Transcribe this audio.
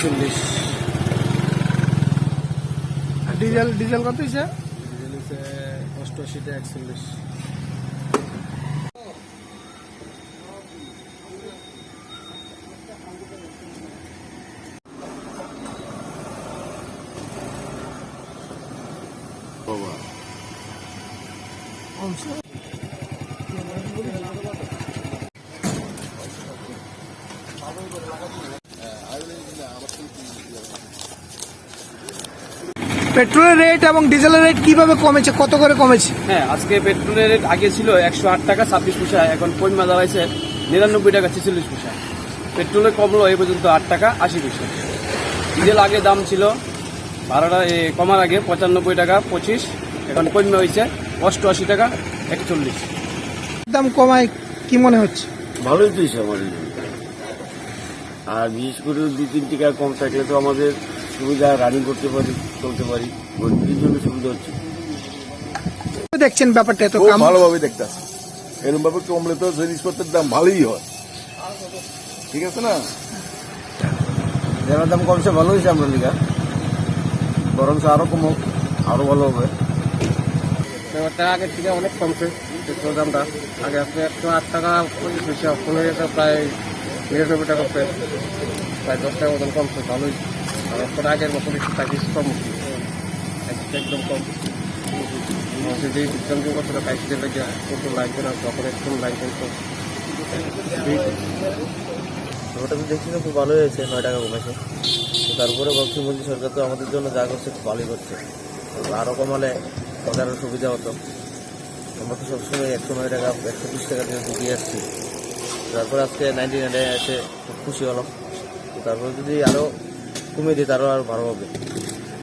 41। আর diesel diesel কত হয়েছে? Diesel হচ্ছে 88 টাকা 41। পেট্রোলের রেট এবং ডিজেলের রেট কিভাবে কমেছে, কত করে কমেছে? হ্যাঁ, আজকে পেট্রোলের রেট আগে ছিল 108 টাকা 26 পয়সা, এখন কমে দাঁড়াইছে 99 টাকা 46 পয়সা। পেট্রোলে কমলো এই পর্যন্ত 8 টাকা 80 পয়সা। ডিজেল আগে দাম ছিল ভাড়াটা কমার আগে 95 টাকা 25, এখন কমে হয়েছে 88 টাকা 41। দাম কমায় কি মনে হচ্ছে? ভালোই তো আমাদের, আর বিশেষ করে 2-3 টাকা কম থাকলে তো আমাদের সুবিধা, রানিং করতে পারি, চলতে পারি, গরিবের জন্য সুবিধা হচ্ছে। দেখছেন ব্যাপারটা এত খুব কম? ভালোভাবে দেখতেছি, এরকম ভাবে কমলে তো জিনিসপত্রের দাম ভালোই হয়, ঠিক আছে না? যারা দাম কমছে ভালো হয়েছে আমরা লিগা, বরঞ্চ আরো কমুক, আরো ভালো হবে। ব্যাপারটা আগের থেকে অনেক কমছে পেট্রোল দামটা। আগে আপনি 108 টাকা 25 পয়সা, কমে গেছে প্রায় 99 টাকা, প্রায় 10 টাকা মতন কমছে, ভালোই। আর এখন আগের মতো বেশি কম, একদম কম। যে বিজ্ঞান বছর বাইশে লেগে পেট্রোল লাগবে না, তখন একদম লাগবে। ওটা তো দেখছি না, খুব ভালো হয়েছে, 9 টাকা কমেছে। তারপরে ভাবছি মোদী সরকার তো আমাদের জন্য যা করছে খুব ভালোই করছে, আরও কমালে আমাদের আরও সুবিধা হতো। আমরা তো সবসময় 109 টাকা 120 টাকা দিয়ে ঢুকিয়ে আসছি, তারপরে আজকে 99 এসে খুব খুশি হলাম। তারপরে যদি আরও কমিয়ে দিই তারও আরও ভালো হবে।